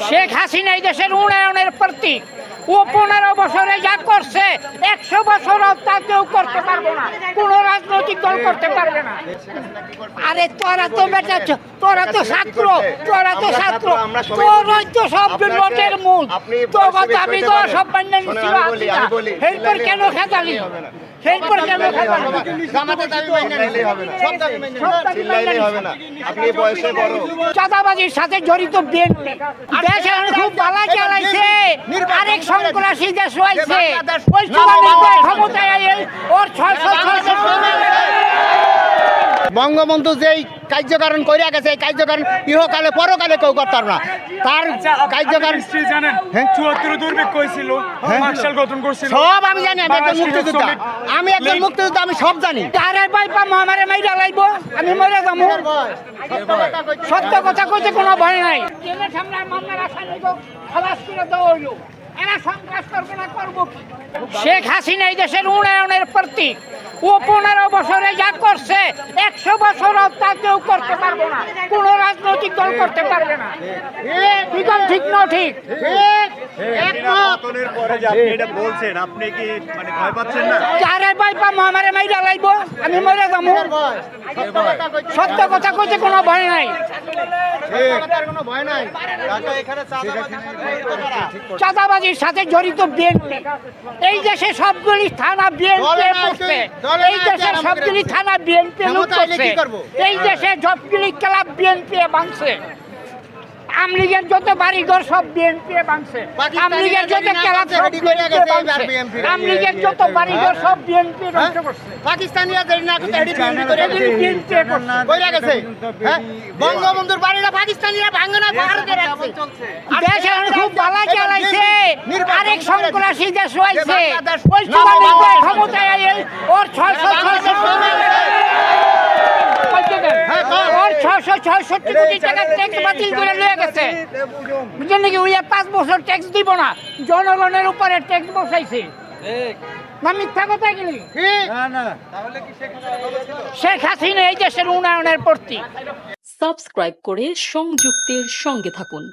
শেখ হাসিনা এই দেশের উন্নয়নের প্রতীক। ও 15 বছরে যা করছে 100 বছরও তা কেউ করতে পারবে না, কোনো রাজনৈতিক দল করতে পারবে না। আরে তোরা তো বেটা, তোরা তো ছাত্র, তোরাই তো সব নোটের মূল। তো আমি তো সব বান্যা নিচ্ছিল, এরপর কেন খেতালি? চাঁদাবাজির সাথে জড়িত বিএনপি দেশ খুব বালা চালাইছে, আরেক সন্ত্রাসী দেশ হয়েছে। ওই ক্ষমতায় ওর 600 বঙ্গবন্ধু যেই কার্যকারণ করিয়া গেছে, এই কার্যকারণ ইহকালে পরকালে কেউ করতাম না। তার কার্যকারণ জানেন 74 দুর্ভিক্ষ হয়েছিল, মার্শাল গঠন করছিল, সব আমি জানি। আমি একজন মুক্তিযোদ্ধা, আমি সব জানি। আরে ভাই আমারে মাইরা লাইবো, আমি মরে যাবো। সত্য কথা কইতে কোনো ভয় নাই। সামনে মামলার আসামি তো খালাস করে দেওয়া হইলো, এরা সন্ত্রাস করবে না, করবো কি? শেখ হাসিনা এই দেশের উন্নয়নের প্রতীক। ও 15 বছরে যা করছে 100 বছরও তা কেউ করতে পারবে না, কোনো রাজনৈতিক দল করতে পারবে না। ঠিক না? ঠিক। পতনের পরে যে আপনি এটা বলছেন, আপনি কি মানে ভয় পাচ্ছেন না? আরে ভাই আমারে মাইরা লাইবো, আমি মরে যাবো। সত্য কথা কইতে কোনো ভয় নাই। চাঁদাবাজির সাথে জড়িত বিএনপি এই দেশে সবগুলি থানা বিএনপি করছে, এই দেশে সবগুলি থানা বিএনপি লুট করছে, এই দেশে সবগুলি ক্লাব বিএনপি ভাঙছে, আমলিগের যত বাড়িঘর সব বিএনপি ভাঙছে, আমলিগের যত ক্লাব সব বিএনপি ভাঙছে, আমলিগের যত বাড়িঘর সব বিএনপি ধ্বংস করছে। পাকিস্তানিরা দেরি না করতে এডি বিএনপি করে কইরা গেছে। বঙ্গবন্ধুর বাড়িটা পাকিস্তানিরা ভাঙে না, ভারতে রাখছে। দেশ খুব বালা চালাইছে, আরেক সন্ত্রাসী দেশ হয়েছে। ওই ক্ষমতায় ওর 666 কোটি টাকা ট্যাক্স বাতিল করে লয়ে গেছে। বুঝলেন নাকি? ওই 5 বছর ট্যাক্স দিব না, জনগণের উপরে ট্যাক্স বসাইছে। না মিথ্যা কথা গেলি? শেখ হাসিনা এই দেশের উন্নয়নের প্রতীক। সাবস্ক্রাইব করে সংযুক্তের সঙ্গে থাকুন।